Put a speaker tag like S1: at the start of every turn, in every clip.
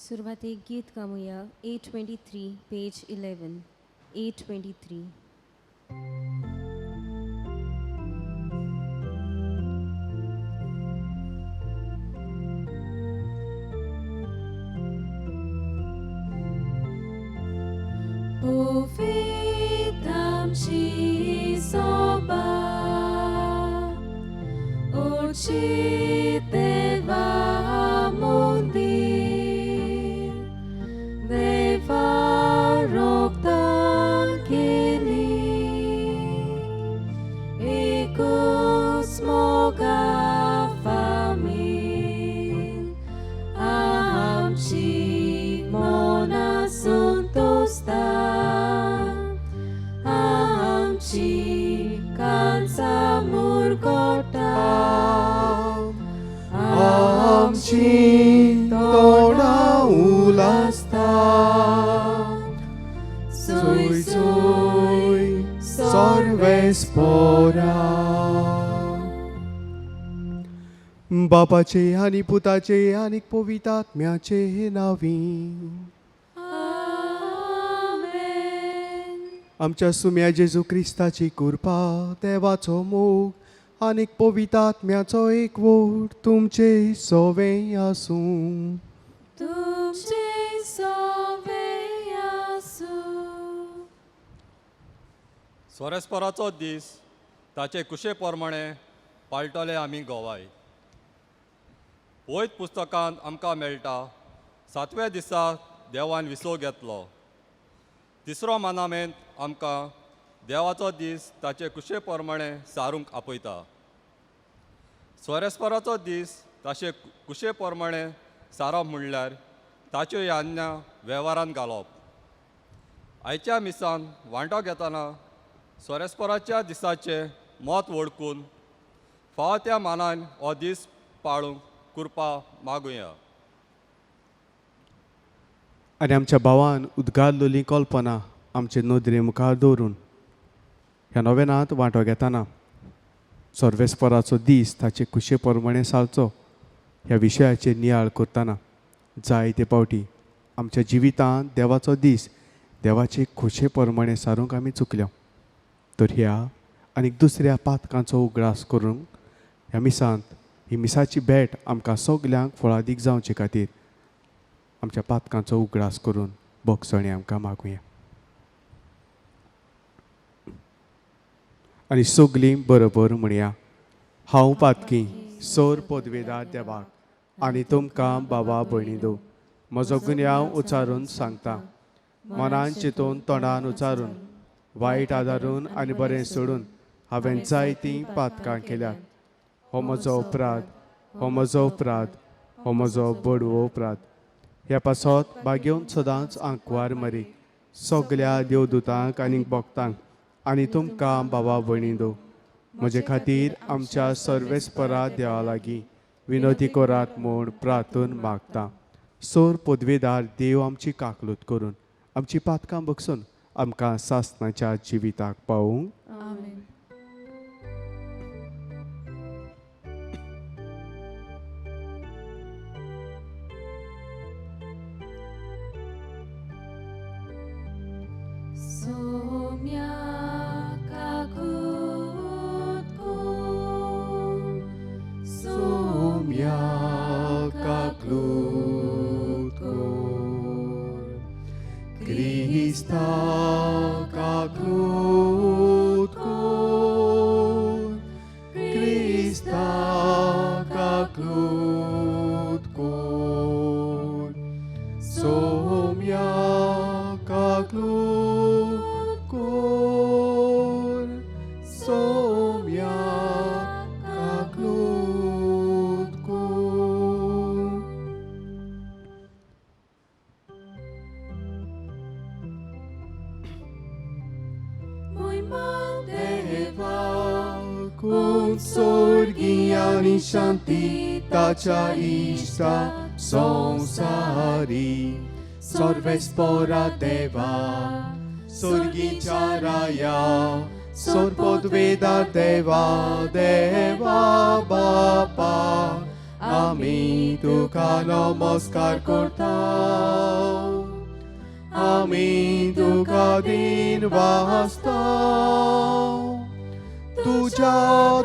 S1: सुरुवातीक गीत गामुया 823 page 11 823
S2: Powitam ci soba, uccideva mundir, deva roktan kili, ikus moga famil, aham ci mona suntosta.
S3: आमची तोंडां उलासता सोय सोय सर्वेस्परा बापाचे आनी पुताचे आनी पवित्रात्म्याचे नावी आमच्या सुम्या जेजू क्रिस्ताची कृपा देवाचो मोग आनीक पवित्रात्म्याचो एकवट तुमचे सोवे आसूं.
S2: तुमचे सोवे आसूं.
S4: स्वरेस्पराचो दीस ताचे कुशे प्रमाणे पाळटले आमी गोवाय. वैत पुस्तकांत आमकां मेळटा 7व्या दिसा देवान विसव घेतलो. तिसरो मानामेंत आमकां देवाचो दीस ताचे कुशे प्रमाणे सारूंक आपयता. स्वरेस्पराचो दीस ताचे कुशे प्रमाणे सारप म्हणल्यार ताच्यो याज्ञा वेव्हारांत घालप. आयच्या मिसान वांटो घेतना स्वरेस्पराच्या दिसाचें मत वळखून फावो त्या मानान हो दीस पाळूंक कृपा मागुया.
S3: आनी आमच्या भावान उद्गारलेली कल्पना आमचे नदरे मुखार दवरून ह्या नोवेनांत वांटो घेतना सर्वेस्पराचो दीस ताचे कुशे प्रमाणे सारचो ह्या विशयाचेर नियाळ करतना जायते पावटी आमच्या जिवितांत देवाचो दीस देवाचे खुशे प्रमाणे सारूंक आमी चुकल्यो. तर ह्या आनीक दुसऱ्या पातकांचो उगडास करूंक ह्या मिसांत ही मिसाची भेट आमकां सगल्यांक फळादीक जावचे खातीर आमच्या पातकांचो उगडास करून भोगसणी आमकां मागुया. आनी सगलीं बरोबर म्हणया. हांव पातकी सोर पदवेदार देवाक आनी तुमकां बाबा भयणीदो म्हजो गुन्यांव उचारून सांगता. मनान चिंतून तोंडान उचारून वायट आदारून आनी बरें सोडून हांवें जायतीं पातकां केल्यात. हो म्हजो अपराध, हो म्हजो अपराध, हो म्हजो बडवो अपराध. ह्या पासत बागेवन सदांच आंकवार मारी सगल्या देवदूतांक आनी भक्तांक आनी तुमकां बाबा भयणीदो म्हजे खातीर आमच्या सर्वेस्परा देवा लागीं विनोती करात म्हूण प्रार्थून मागता. सोर पदवेदार देव आमची काकलूत करून आमची पातकां बगसून आमकां सासणाच्या जिविताक पावूंक.
S2: आमेन. सोम्या काकूत कोण,
S3: सोम्या काकलूत कोण, क्रिस्ता काकलूत कोण, क्रिस्ता काकलूत कोण, सोम्या काकलूत कोण, सोम्या काकलूत कोण. Kun sorgi ani shanti tacia ista sonsari sorvespora deva sorgi charaya sorpodveda deva deva bapa आमी तुका नमस्कार करता आमी तुका दिन वाजता तुझ्या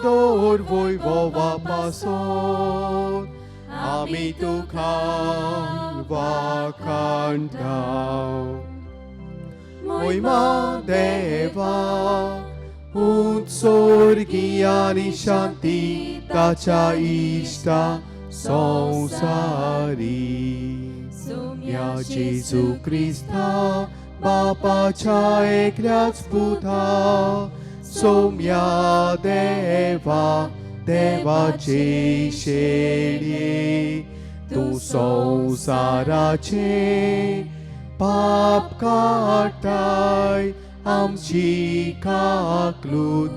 S3: दोर वैभवा पासून आमी तुका वाखाणटा महिमा देवा उंच स्वर्गी आणि शांती ताच्या इष्टा संसारी या जेजू क्रिस्ता बापाच्या एकल्याच पुता सोम्या देवा देवाचे शेळये तू संसाराचे पाप काटाय आमची काकलूत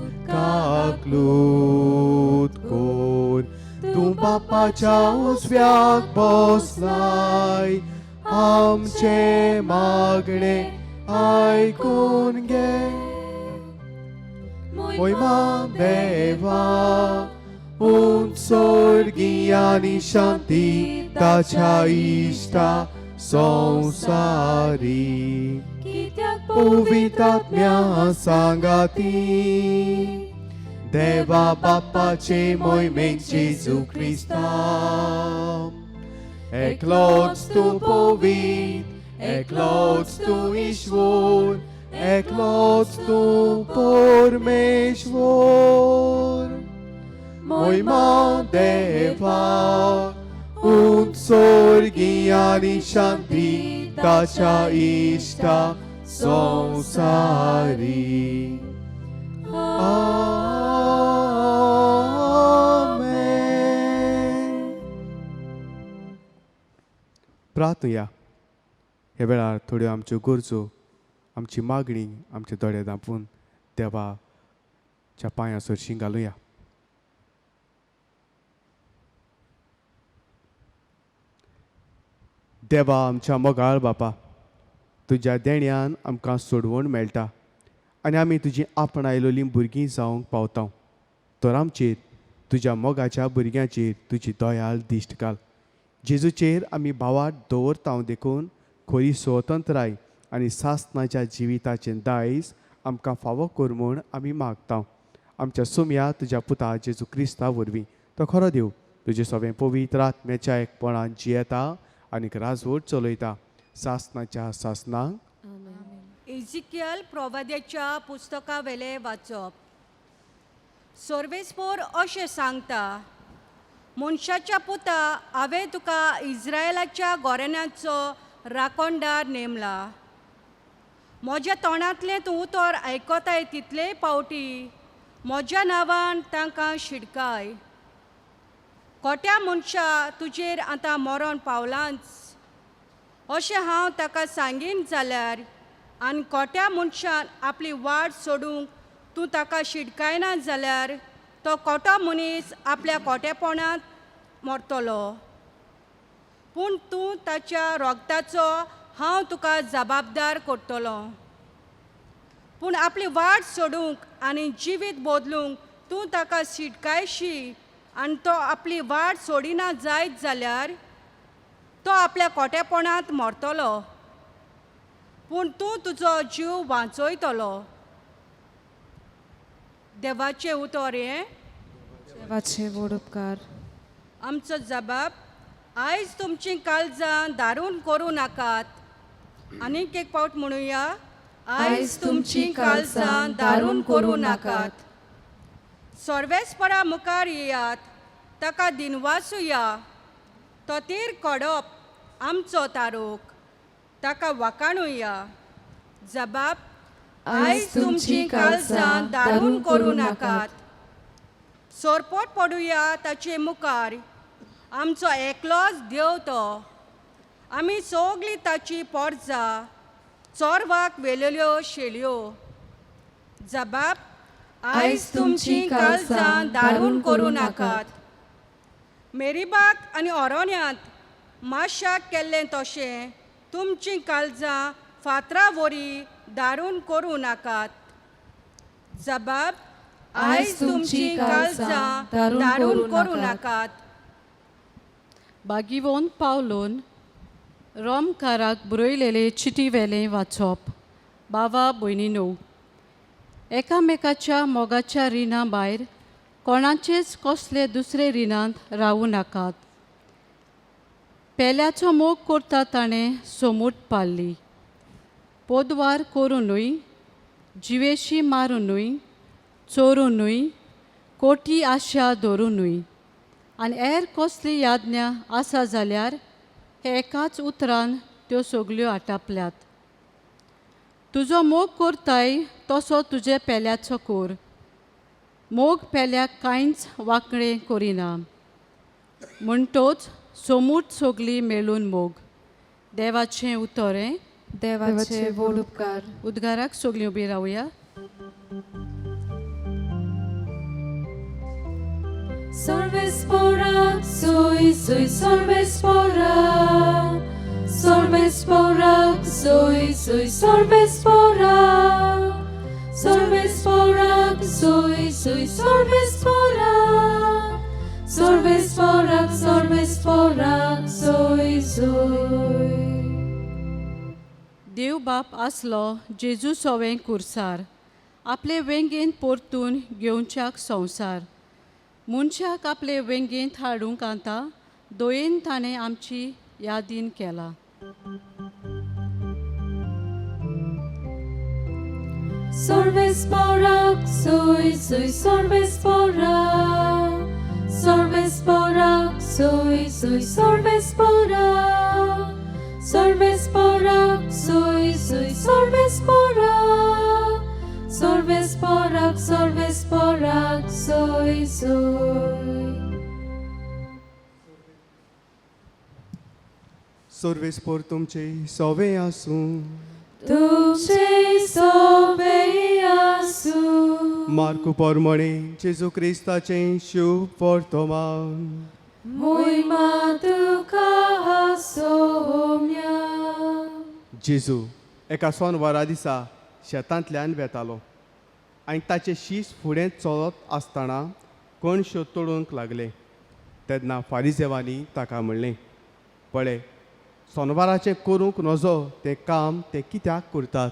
S3: कोर तू बापाच्या उजव्याक बसलाय आमचे मागणे ऐकून घे महिमा देवा उंच स्वर्गी आणि शांती ताच्या इष्टा संसारी
S2: कित्याक
S3: पवित्रात्म्या सांगाती देवा बापाचे मोहिमेक जेजू क्रिस्ता एकलोच तू पवित्र एकलोच तू ईश्वर एकलोच तू परमेश्वर महिमा देवा उंच स्वर्गी आणि शांती ताच्या इष्टा संसारी आमेन. प्रार्थना ह्या वेळार थोड्यो आमच्यो गरजो आमची मागणी आमचे दोळे धांपून देवाच्या पांयां सरशीं घालुया. देवा आमच्या मोगाळ बापा तुज्या देण्यान आमकां सोडवण मेळटा आनी आमी तुजी आपणायलोलीं भुरगीं जावंक पावता तर आमचेर तुज्या मोगाच्या भुरग्यांचेर तुजी दयाळ दिश्ट घाल. जेजूचेर आमी भावार्थ दवरता देखून खरी स्वतंत्राय आनी सासणाच्या जिविताचें दायज आमकां फावो कर म्हूण आमी मागता. आमच्या सुम्या तुज्या पुता जेजू क्रिस्ता वरवीं तो खरो देव तुजें सगळें पवित्र आत्म्याच्या एकपणान जियेता आनीक राजवट चलयता सासणाच्या सासणांक.
S5: इजिकियल प्रवाद्याच्या पुस्तका वेले वाचप. सर्वेस्पोर अशें सांगता मनशाच्या पुता हांवें तुका इस्रायलाच्या गोरेन्याचो राखणदार नेमला. म्हज्या तोंडांतलें तूं उतर आयकोताय तितलेय पावटी म्हज्या नांवान तांकां शिडकाय. खोट्या मनशा तुजेर आतां मरण पावलांच अशें हांव ताका सांगीन जाल्यार आनी खोट्या मनशान आपली वाट सोडूंक तूं ताका शिडकायना जाल्यार तो खोटो मनीस आपल्या खोटेपणांत मरतलो. पूण तूं ताच्या रोगताचो हांव तुका जबाबदार करतलो. पूण आपली वाट सोडूंक आनी जिवीत बदलूंक तूं ताका शिडकायशी आनी तो आपली वाट सोडिना जायत जाल्यार तो आपल्या खोटेपणांत मरतलो. पूण तूं तुजो जीव वाचयतलो. देवाचें उतर हें.
S1: देवाचे व्हड उपकार.
S5: आमचो जबाब. आयज तुमचीं काळजां दारून करूं नाकात. आनीक एक पावट म्हणुया.
S2: आयज तुमचीं काळजां दारून करूं नाकात.
S5: सर्वेस्परा मुखार येयात ताका दिनवासुया. तो तीर कडप आमचो तारूक ताका वाखाणुया. जबाब. आयज तुमचीं काळजां दारून करूं नाकात. सोरपोट पडुया ताचे मुखार. आमचो एकलोच देव तो. आमी सोगलीं ताची पोरजां चोरवाक वेलेल्यो शेळयो. जबाब.
S2: आयज तुमचीं काळजां दारून करूं नाकात.
S5: मेरीबाग आनी ओरोन्यांत माशाक केल्लें तशें तुमचीं काळजां फातरा वरी दारून करूं नाकात. जबाब. आयज तुमचीं काळजां दारून करूं नाकात.
S6: बागिवोन पावलोन रोमकाराक बरयलेले चिटी वेलें वाचप. बावा भयणीनो, एकामेकाच्या मोगाच्या रिणां भायर कोणाचेच कसले दुसरे रिणांत रावूं नाकात. पेल्याचो मोग करता ताणें सोमूट पाळ्ळी. पोदवार करूनूय, जिवेशी मारूनूय, चोरूनूय, कोटी आशा धरूनूय आनी हेर कसली याज्ञा आसा जाल्यार हे एकाच उतरान त्यो सगल्यो आटापल्यात. तुजो मोग करताय तसो तुजे पेल्याचो कोर. मोग पेल्याक कांयच वांकडें करिना. म्हणटोच सोमूट सगली मेळून मोग. देवाचें उतोरें.
S1: देवाचे व्हड उपकार.
S6: उद्गाराक सगलीं उबी रावया.
S2: Sorbesporak, soy sorbesporak. Sorbesporak, soy sorbesporak. Sorbesporak, soy sorbesporak. Sorbesporak, soy.
S6: देव बाप आसलो जेजू सोवें कुर्सार. आपले वेंगेंत परतून घेवच्याक संवसार. मनशाक आपले वेंगेंत हाडूंक आतां दोयेन ताणें आमची यादीन केला.
S2: Sorbesporak, soy sorbesporak. Sorbesporak, soy sorbesporak. Sorbesporak, soy sorbesporak. Sorbesporak, soy.
S3: सर्वेस्पोर तुमचे सोवे आसूं.
S2: तुमचे सोबे आसू.
S3: मार्कू पोरमणे जेजू क्रिस्ताचें शुभ वर्तमान.
S2: Moima tuka soumya.
S3: जेजू एका सोनवारा दिसा शेतांतल्यान वेतालो आनी ताचे शीस फुडें चलत आसतना कणश्यो तोडूंक लागले. तेन्ना फारिसेवांनी ताका म्हणलें, पळय, सोनवाराचें करूंक नजो तें काम ते कित्याक करतात?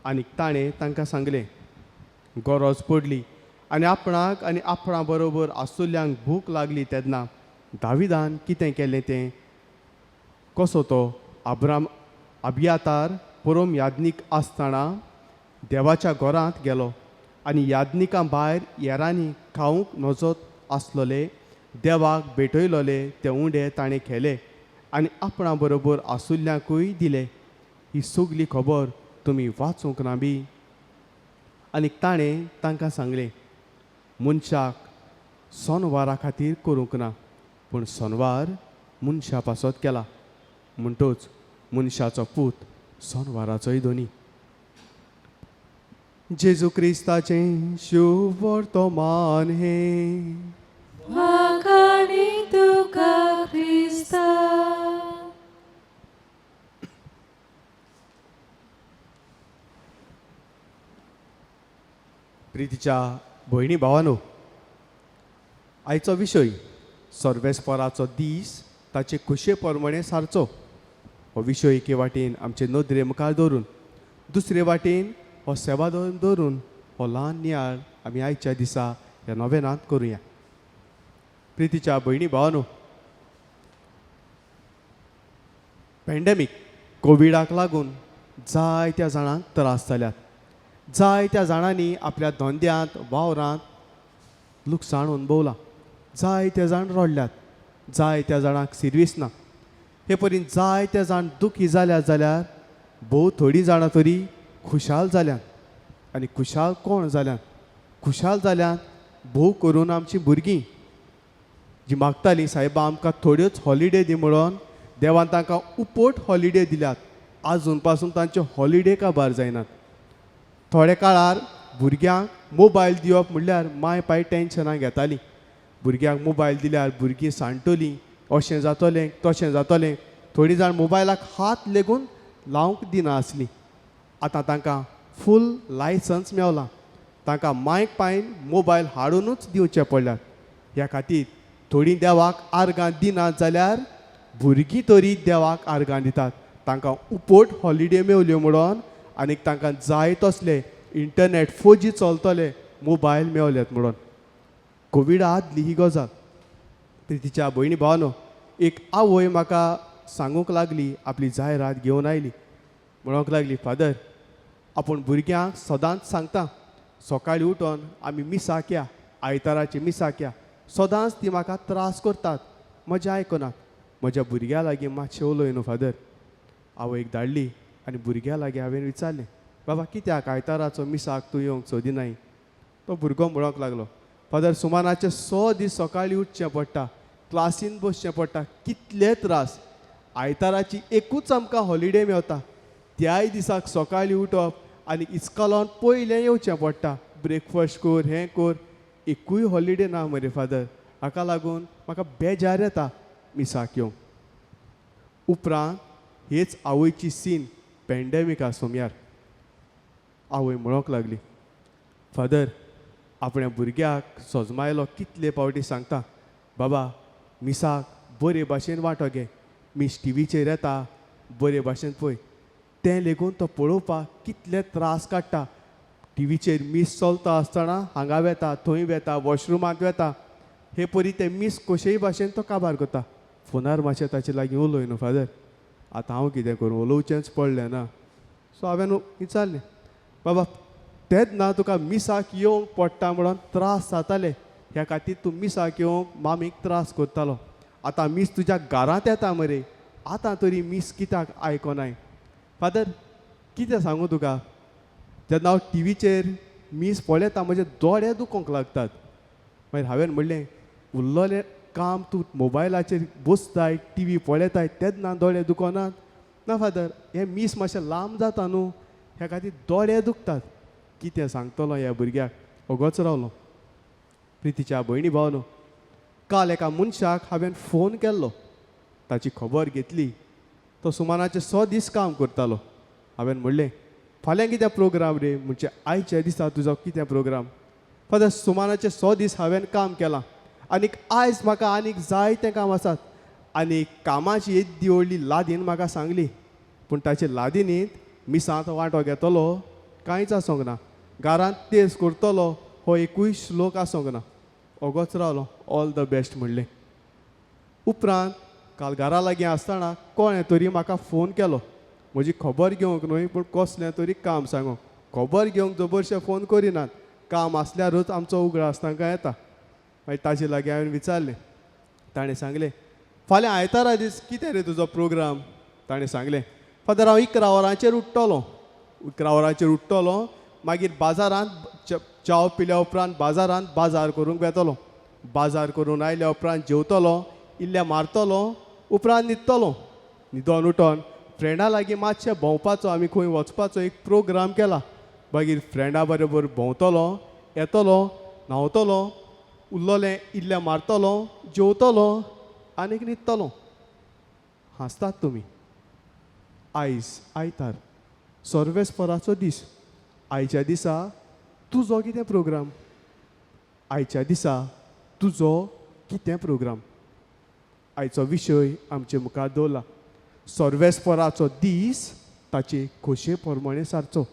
S3: आनी ताणें तांकां सांगलें, गरज पडली आनी आपणाक आनी आपणा बरोबर आसुल्ल्यांक भूक लागली तेन्ना दाविदान कितें केलें तें? कसो तो अबियातार परम याज्ञीक आसतना देवाच्या घरांत गेलो आनी याज्ञिकां भायर येरांनी खावंक नजत आसलोले देवाक भेटयलोले ते उंडे ताणें केले आनी आपणा बरोबर आसुल्ल्यांकूय दिले. ही सगली खबर तुमी वाचूंक ना बी? आनी ताणें तांकां सांगलें, मनशाक सोनवारा खातीर करूंक ना, पूण सोनवार मनशा पासत केला. म्हणटोच मनशाचो पूत सोनवाराचोय दोनी. जेजू क्रिस्ताचें शुभ वर्तमान हे.
S2: Makani tuka Krista.
S3: प्रितीच्या भयणी भावानो, आयचो विशय सर्वेस्पराचो दीस ताचे खुशे प्रमाणे सारचो. हो विशय एके वाटेन आमचे नदरे मुखार दवरून दुसरे वाटेन हो सेवा दवरून हो ल्हान नियाळ आमी आयच्या दिसा ह्या नोवेनांत करुया. प्रितीच्या भयणी भावानो, पॅन्डेमीक कोविडाक लागून जायत्या जाणांक त्रास जाल्यात. जायत्या जाणांनी आपल्या धंद्यांत वावरांत लुकसाण अणभवलां. जायते जाण रडल्यात. जायत्या जाणांक सिर्वीस ना. हे परीन जायते जाण दुखी जाल्यात जाल्यार भोव थोडीं जाणां तरी खुशाल जाल्यात. आनी खुशाल कोण जाल्यात? खुशाल जाल्यात भोव करून आमचीं भुरगीं जीं मागतालीं, सायबा आमकां थोड्योच हॉलिडे दी म्हणून देवान तांकां उपट हॉलिडे दिल्यात. आजून पासून तांचे हॉलिडे काबार जायनात. थोड्या काळार भुरग्यांक मोबायल दिवप म्हणल्यार माय पाय टेन्शनां घेतालीं. भुरग्यांक मोबायल दिल्यार भुरगीं सांडटलीं, अशें जातलें तशें जातलें. थोडीं जाण मोबायलाक हात लेगून लावंक दिना आसलीं. आतां तांकां फूल लायसन्स मेवलां. तांकां मायक पायन मोबायल हाडूनच दिवचे पडल्यात. ह्या खातीर थोडीं देवाक आर्गां दिनात जाल्यार भुरगीं तरी देवाक आर्गां दितात. तांकां उपोट हॉलिडे मेवल्यो म्हणून आनीक तांकां जाय तसले इंटरनेट 4G चलतले मोबायल मेवल्यात म्हणून. कोविडा आदली ही गजाल. प्रितीच्या भयणी भावानो, एक आवय म्हाका सांगूंक लागली, आपली जायरात घेवन आयली. म्हणूंक लागली, फादर आपूण भुरग्यांक सदांच सांगता सकाळीं उठोन आमी मिसाक या, आयताराची मिसाक या. सदांच ती म्हाका त्रास करतात, म्हजें आयकनात. म्हज्या भुरग्या लागीं मातशें उलय न्हू फादर. आवयक धाडली आनी भुरग्या लागीं हांवें विचारलें, बाबा कित्याक आयताराचो मिसाक तूं येवंक सोदिनाय? तो भुरगो म्हणूंक लागलो, फादर सुमाराचे 6 दीस सकाळीं उठचें पडटा, क्लासीन बसचें पडटा, कितले त्रास. आयताराची एकूच आमकां हॉलिडे मेवता, त्याय दिसाक सकाळीं उठप आनी इस्कॉलान पयलें येवचें पडटा. ब्रेकफास्ट कर, हें कर, एकूय हॉलिडे ना मरे फादर. हाका लागून म्हाका बेजार येता मिसाक येवंक. उपरांत हेच आवयची सीन पॅन्डेमिका सोमयार. आवय म्हणूंक लागली, फादर आपण्या भुरग्याक सोजमायलो कितले फावटी सांगता, बाबा मिसाक बरे भाशेन वांटो घे, मीस टीव्हीचेर येता बरे भाशेन पळय. तें लेगून तो पळोवपाक कितले त्रास काडटा. टीव्हीचेर मीस चलता आसतना हांगा वेता, थंय वेता, वॉशरुमांत वेता. हे परी ते मीस कशेय भाशेन तो काबार करता. फोनार मातशें ताचे लागीं उलय न्हू फादर. आतां हांव कितें करूं, उलोवचेंच पडलें ना. सो हांवें विचारलें, बाबा तेंच ना तुका मिसाक येवंक पडटा म्हणून त्रास जाताले, ह्या खातीर तूं मिसाक येवंक मामीक त्रास करतालो. आतां मीस तुज्या घरांत येता मरे, आतां तरी मीस कित्याक आयकोनाय? फादर कितें सांगू तुका, जेन्ना हांव टीव्हीचेर मीस पळयता म्हजे दोळे दुखोंक लागतात. मागीर हांवें म्हणलें, उरलोलें काम तूं मोबायलाचेर बसताय, टीव्ही पळयताय, तेन्ना दोळे दुखोनात? ना फादर, हें मीस मातशें लांब जाता न्हू, ह्या खातीर दोळे दुखतात. कितें सांगतलो ह्या भुरग्याक, ओगोच रावलो. प्रितीच्या भयणी भावनो, काल एका मनशाक हांवें फोन केल्लो, ताची खबर घेतली. तो सुमाराचे 6 दीस काम करतालो. हांवें म्हणलें, फाल्यां कितें प्रोग्राम रे? म्हणजे आयच्या दिसा तुजो कितें प्रोग्राम? फादर सुमाराचे 6 दीस हांवें काम केलां आनीक आयज म्हाका आनीक जायतें काम आसात. आनी कामाची येद्दी व्हडली लादीन म्हाका सांगली, पूण ताचे लादीनींत मिसांत वांटो घेतलो कांयच आसूंक ना. घरांत तेस करतलो हो एकूय श्लोक आसूंक ना. ओगोच रावलो. ऑल द बेस्ट म्हणलें. उपरांत काल घरा लागीं आसतना कोणें तरी म्हाका फोन केलो, म्हजी खबर घेवंक न्हय पूण कसलें तरी काम सांगूंक. खबर घेवंक जबरशे फोन करिनात, काम आसल्यारूच आमचो उगडास तांकां येता. मागीर ताचे लागीं हांवें विचारलें. ताणें सांगलें, फाल्यां आयतारा दीस कितें रे तुजो प्रोग्राम? ताणें सांगलें, फादर हांव 11 वरांचेर उठ्ठलों. 11 वरांचेर उठ्ठलों, मागीर बाजारांत चाव पिल्या उपरांत बाजारांत बाजार करूंक वेतलो. बाजार करून आयल्या उपरांत जेवतलो, इल्लें मारतलो, उपरांत न्हिदतलो. न्हिदोन उठोन फ्रेंडा लागीं मातशें भोंवपाचो, आमी खंय वचपाचो एक प्रोग्राम केला. मागीर फ्रेंडा बरोबर भोंवतलो, येतलो, न्हांवतलो, उरलोलें इल्लें मारतलो, जेवतलो आनीक न्हिदतलो. हांसतात तुमी. आयज आयतार, सर्वेस्पराचो दीस. आयच्या दिसा तुजो कितें प्रोग्राम? आयच्या दिसा तुजो कितें प्रोग्राम? आयचो विशय आमचे मुखार दवरला. सर्वेस्पराचो दीस ताचे खोशे प्रमाणे सारचो.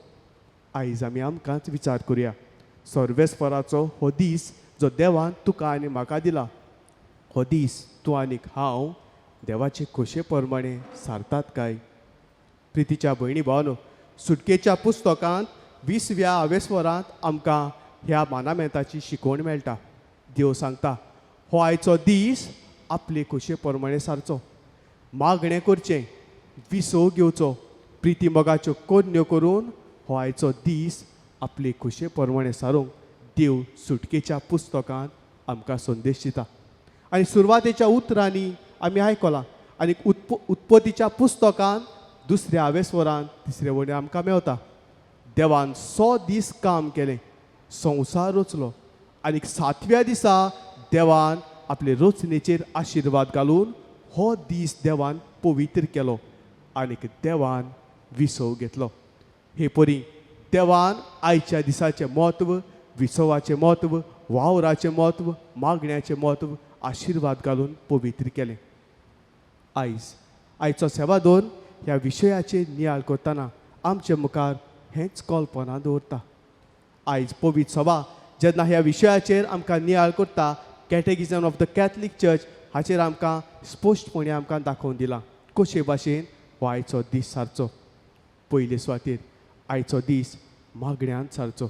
S3: आयज आमी आमकांच विचार करुया. सर्वेस्पराचो हो दीस जो देवान तुका आनी म्हाका दिला, हो दीस तूं आनीक हांव देवाचे खोशे प्रमाणे सारतात काय? प्रितीच्या भयणी भावानो, सुटकेच्या पुस्तकांत 20व्या आवेस्वरांत आमकां ह्या मानामेंताची शिकवण मेळटा. देव सांगता, हो आयचो दीस आपले खोशे प्रमाणे सारचो. मागणें करचें, विसव घेवचो, प्रिती मोगाच्यो कोन्यो करून हो आयचो दीस आपले खोशे प्रमाणे सारूंक देव सुटकेच्या पुस्तकांत आमकां संदेश दिता. आनी सुरवातेच्या उतरांनी आमी आयकलां. आनी उत्पत्तीच्या पुस्तकांत 2ऱ्या आवेस्वरांत 3रे वडे आमकां मेवता. देवान 6 दीस काम केलें, संवसार रचलो, आनी 7व्या दिसा देवान आपले रचनेचेर आशिर्वाद घालून हो दीस देवान पवित्र केलो आनीक देवान विसव घेतलो. हे परी देवान आयच्या दिसाचें म्हत्व, विसवाचें म्हत्व, वावराचें म्हत्व, मागण्याचें म्हत्व आशिर्वाद घालून पवित्र केलें. आयचो सेवा दोन ह्या विशयाचेर नियाळ करतना आमचे मुखार हेंच कल्पना दवरता. आयज पवित्र सभा जेन्ना ह्या विशयाचेर आमकां नियाळ करता, कॅटेगिजम ऑफ द कॅथलीक चर्च हाचेर आमकां स्पश्टपणे आमकां दाखोवन दिलां कशे भाशेन हो आयचो दीस सारचो. पयले सुवातेर आयचो दीस मागण्यांत सारचो.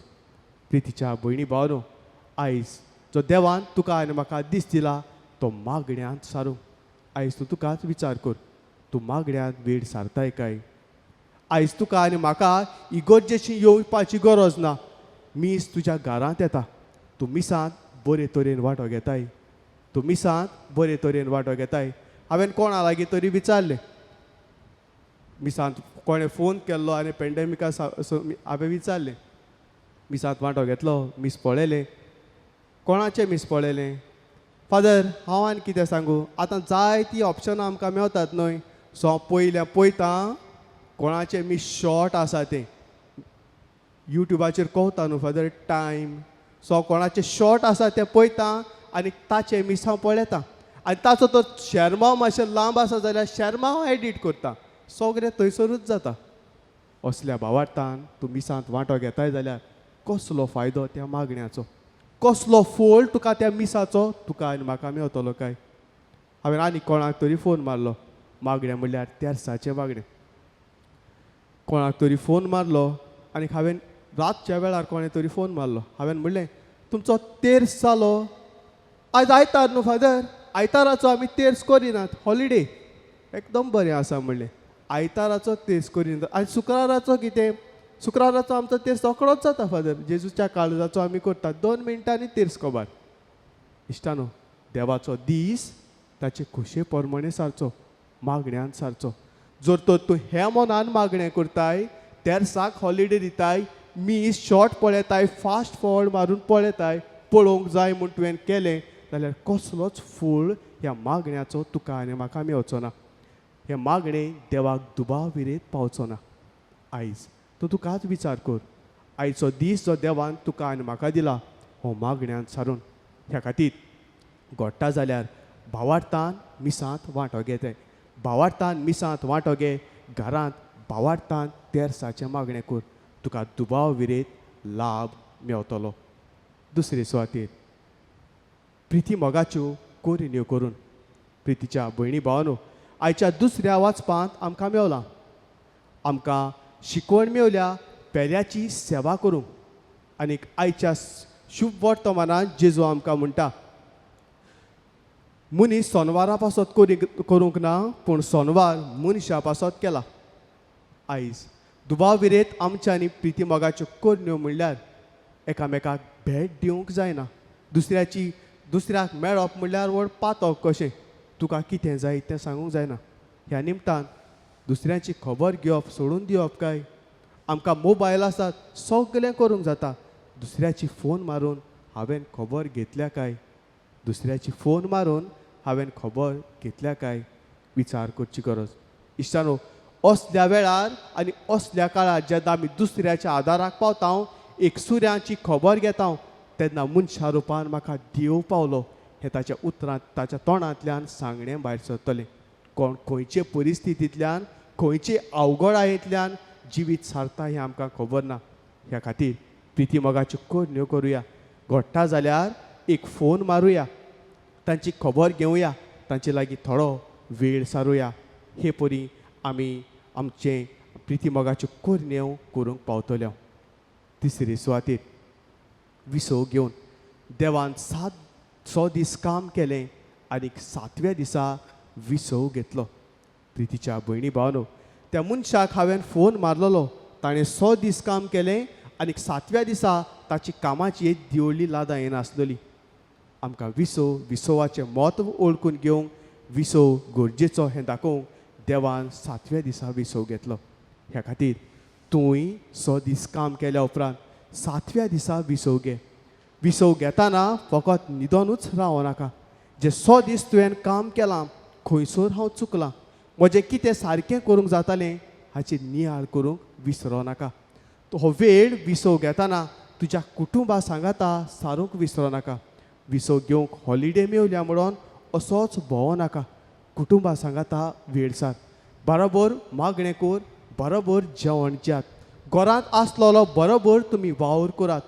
S3: प्रितीच्या भयणी भावानो, आयज जो देवान तुका आनी म्हाका दीस दिला तो मागण्यांत सारूंक. आयज तूं तुकाच विचार कर, तूं मागण्यांत वेळ सारताय काय? आयज तुका आनी म्हाका इगर्जेची येवपाची गरज ना. मीस तुज्या घरांत येता, तूं मिसांत बरे तरेन वांटो घेताय, तूं मिसांत बरे तरेन वांटो घेताय. हांवें कोणा लागीं तरी विचारलें, मिसांत कोणें फोन केल्लो आनी पेंडेमिका हांवें विचारलें, मिसांत वांटो घेतलो, मीस पळयलें, कोणाचें मीस पळयलें? फादर हांव आनी कितें सांगू, आतां जायतीं ऑप्शनां आमकां मेवतात न्हय. सो हांव पळयता कोणाचें मीस शॉर्ट आसा तें युट्यूबाचेर कोवता न्हू फादर टायम. सो कोणाचें शॉर्ट आसा तें पळयता आनी ताचें मीस हांव पळयता. आनी ताचो तो शर्माव मातशें लांब आसा जाल्यार शर्माव एडीट करता. सगळें थंयसरूच जाता. असल्या भावार्थान तूं मिसांत वांटो घेताय जाल्यार कसलो फायदो त्या मागण्याचो, कसलो फोल तुका त्या मिसाचो तुका आनी म्हाका मेवतलो काय? हांवें आनी कोणाक तरी फोन मारलो, मागणें म्हणल्यार तेर्साचें मागणें. कोणाक तरी फोन मारलो आनी हांवें रातच्या वेळार कोणें तरी फोन मारलो. हांवें म्हणलें तुमचो तेर्स जालो. आयज आयतार न्हू फादर, आयताराचो आमी तेर्स करिनात, हॉलिडे. एकदम बरें आसा म्हणलें, आयताराचो तेर्स करिनात. आनी शुक्राराचो कितें? शुक्राराचो आमचो तेर्स रोखडोच जाता फादर. जेजूच्या काळजाचो आमी करतात, 2 मिनटांनी तेर्स कबार. इश्टानो, देवाचो दीस ताचे खुशे प्रमाणे सारचो, मागण्यांत सारचो. जर तर तूं हे मनान मागणें करताय, तेर्साक हॉलिडे दिताय, मीस शॉर्ट पळयताय, फास्ट फॉवर्ड मारून पळयताय, पळोवंक जाय म्हूण तुवें केलें जाल्यार कसलोच फूल ह्या मागण्याचो तुका आनी म्हाका मेवचो ना. हे मागणें देवाक दुबाव विरेत पावचो ना. आयज तो तुकाच विचार कर, आयचो दीस जो देवान तुका आनी म्हाका दिला हो मागण्यांत सारून. ह्या खातीर घडटा जाल्यार भावार्थान मिसांत वांटो घेताय, भावार्थान मिसांत वांटो घे, घरांत भावार्थान तेर्साचें मागणें कर, तुका दुबाव विरेत लाभ मेवतलो. दुसरे सुवातेर प्रिती मोगाच्यो कोरिन्यो करून. प्रितीच्या भयणी भावानो, आयच्या दुसऱ्या वाचपांत आमकां मेवलां, आमकां शिकवण मेवल्या पेल्याची सेवा करूंक. आनीक आयच्या शुभ वर्तमानांत जेजू आमकां म्हणटा, मनीस सोनवारा पासत करूंक ना, पूण सोनवार मनशा पासत केला. आयज दुबाव विरेत आमच्यांनी प्रिती मोगाच्यो कोरन्यो म्हणल्यार एकामेकाक भेट दिवंक जायना. दुसऱ्याक मेळप म्हणल्यार व्हड पातक कशें, तुका कितें जाय तें सांगूंक जायना. ह्या निमतान दुसऱ्यांची खबर घेवप सोडून दिवप काय? आमकां मोबायल आसात, सगलें करूंक जाता. दुसऱ्याची फोन मारून हांवें खबर घेतल्या काय? दुसऱ्याची फोन मारून हांवें खबर घेतल्या काय? विचार करची गरज. इश्टानो, असल्या वेळार आनी असल्या काळार जेन्ना आमी दुसऱ्याच्या आदाराक पावता, एक सुऱ्याची खबर घेता, तेन्ना मनशा रुपान म्हाका देव पावलो हें ताच्या उतरांत, ताच्या तोंडांतल्यान सांगणें भायर सरतलें. कोण खंयचे परिस्थितींतल्यान, खंयचे अवघडायेंतल्यान जिवीत सारता हें आमकां खबर ना. ह्या खातीर प्रिती मोगाच्यो कोरन्यो करुया. घडटा जाल्यार एक फोन मारुया, तांची खबर घेवया, तांचे लागीं थोडो वेळ सारुया. हे परी आमी आमचे प्रिती मोगाच्यो कोरन्यो करूंक पावतल्यो. तिसरे सुवातेर विसव घेवन देवान 6 दीस काम केलें आनीक 7व्या दिसा विसव घेतलो. प्रितीच्या भयणी भावानो, त्या मनशाक हांवें फोन मारलेलो, ताणें 6 दीस काम केलें आनीक 7व्या दिसा ताची कामाची एक दिवळी लादा येनासलेली. आमकां विसवाचें म्हत्व ओळखून घेवंक, विसव गरजेचो हें दाखोवंक देवान 7व्या दिसा विसव घेतलो. ह्या खातीर तूंय 6 दीस काम केल्या उपरांत 7व्या दिसा विसव घे. विसव घेतना फकत न्हिदोनूच रावो नाका. जे 6 दीस तुवें काम केलां, खंयसर हांव चुकलां, म्हजें कितें सारकें करूंक जातालें हाची नियाळ करूंक विसरो नाका. तो हो वेळ विसव घेतना तुज्या कुटुंबा सांगाता सारूंक विसरो नाका. विसो घेवंक हॉलिडे मेवल्या म्हणून असोच भोवो नाका. कुटुंबा सांगाता वेळ सार. बरोबर मागणें कोर, बरोबर जेवण जेयात. घरांत आसलोलो बरोबर तुमी वावर करात.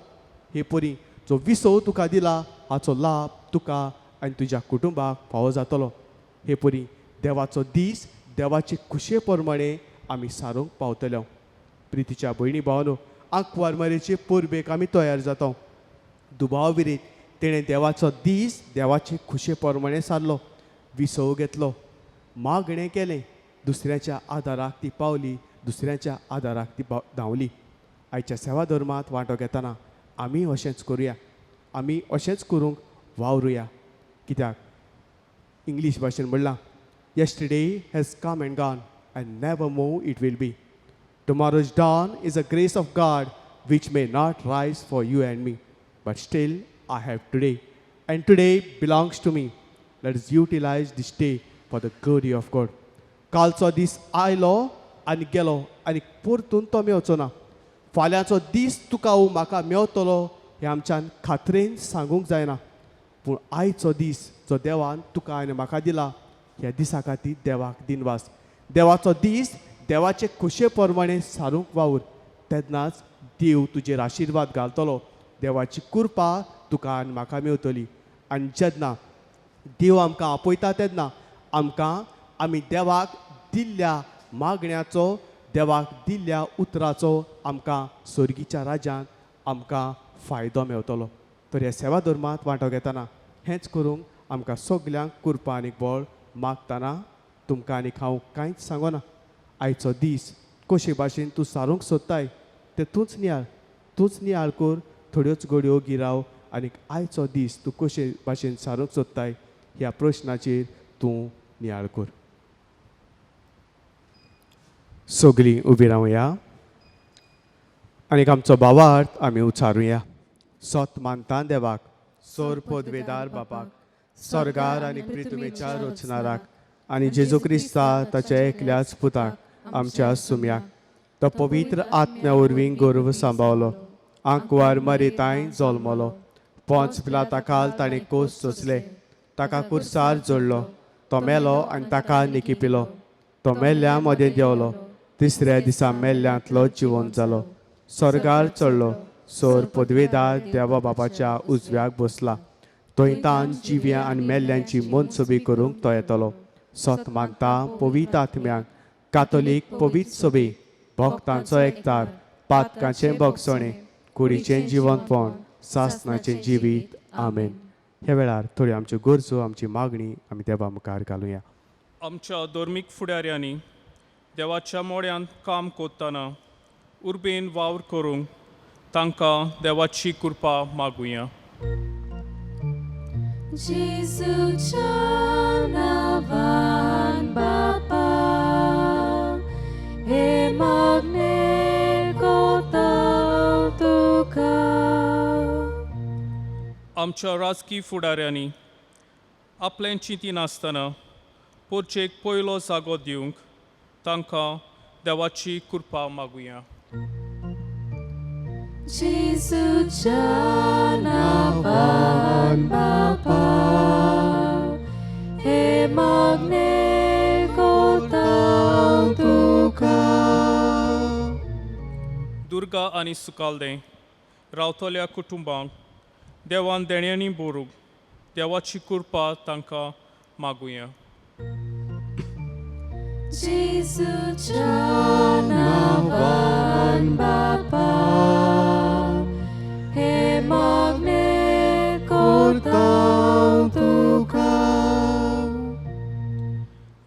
S3: हे परी जो विसो तुका दिला हाचो लाभ तुका आनी तुज्या कुटुंबाक फावो जातलो. हे परी देवाचो दीस देवाचे खुशे प्रमाणे आमी सारूंक पावतले. प्रितीच्या भयणी भावानो, आंकवार मारेचे पोरबेक आमी तयार जाता. दुबाव विरीत तेणें देवाचो दीस देवाचे खुशे प्रमाणे सारलो. विसव घेतलो, मागणें केलें, दुसऱ्याच्या आदाराक ती पावली, दुसऱ्याच्या आदाराक ती धांवली. आयच्या सेवा धर्मांत वांटो घेतना आमी अशेंच करुया. आमी अशेंच करूंक वावरुया. कित्याक इंग्लीश भाशेन म्हणलां, yesterday has come and gone and never more it will be. Tomorrow's dawn is a grace of God which may not rise for you and me, but still I have today, and today belongs to me. Let us utilize this day for the glory of God. कालचो दीस आयलो आनी गेलो आनी परतून तो मेवचो ना. फाल्यांचो दीस तुका म्हाका मेवतलो हें आमच्यान खात्रेन सांगूंक जायना. पूण आयचो दीस जो देवान तुका आनी म्हाका दिला, ह्या दिसा खातीर देवाक दिनवास. देवाचो दीस देवाचे खुशे प्रमाणे सारूंक वावर. तेन्नाच देव तुजेर आशिर्वाद घालतलो. देवाची कृपा तुका आनी म्हाका मेवतली. आनी जेन्ना देव आमकां आपयता तेन्ना आमकां आमी देवाक दिल्ल्या मागण्याचो, देवाक दिल्ल्या उतराचो आमकां सर्गीच्या राज्यांत आमकां फायदो मेवतलो. तर ह्या सेवा धर्मांत वांटो घेतना हेंच करूंक आमकां सगल्यांक कृपा आनी बळ मागतना तुमकां आनीक हांव कांयच सांगना. आयचो दीस कशे भाशेन तूं सारूंक सोदताय तें तूंच नियाळ कर. थोड्योच घडयो गिराव आनीक आयचो दीस तूं कशे भाशेन सारूंक सोदताय ह्या प्रश्नाचेर तूं नियाळ कर. सगळीं उबी रावया आनीक आमचो भावार्थ आमी उच्चारुया. सोत मानता देवाक, सोर पोदवेदार बापाक, स्वर्गार आनी पृथ्वीच्या रचणाराक, आनी जेजू क्रिस्ता ताच्या एकल्याच पुताक आमच्या सुम्याक, तो पवित्र आत्म्या वरवीं गर्व सांबाळलो, आंकवार मारिताय जल्मलो, पोंच पिलाता खाल ताणें कोस सोंसले, ताका कुर्सार जोडलो, तो मेलो आनी ताका निकिपिलो, तो मेल्ल्या मदें देंवलो, तिसऱ्या दिसा मेल्ल्यांतलो जिवंत जालो, स्वर्गार चडलो, सोर पदवेदार देवा बापाच्या उजव्याक बसला, थंयतान जिव्या आनी मेल्ल्यांची मनसुबी करूंक तो येतलो. सोत मागता पवित्र आत्म्याक, कातोलीक पवित्र सभे, भक्तांचो एकतार, पातकांचें भोगसणें, कुडीचें जिवंतपण, सासणाचें जिवीत. आमेन. ह्या वेळार थोड्यो आमच्यो गरजो, आमची मागणी आमी देवा मुखार घालुया.
S7: आमच्या धर्मीक फुडाऱ्यांनी देवाच्या मोड्यांत काम करतना उर्बेन वावर करूंक तांकां देवाची कृपा मागुया.
S1: जेजूच्या नांवान बापा, हे मागणें करता तुका.
S7: आमच्या राजकी फुडाऱ्यांनी आपलें चिंती नासतना पोरचेक पयलो जागो दिवंक तांकां देवाची कृपा मागुया.
S1: जेजूच्या नांवान बापा, हे मागणें करता तुका.
S7: दुर्गा आनी सुकालदें रावतल्या कुटुंबांक देवान देण्यांनी भरूंक देवाची कृपा तांकां मागुया.
S1: जेजूच्या नांवान बापा, हे मागणें करता तुका.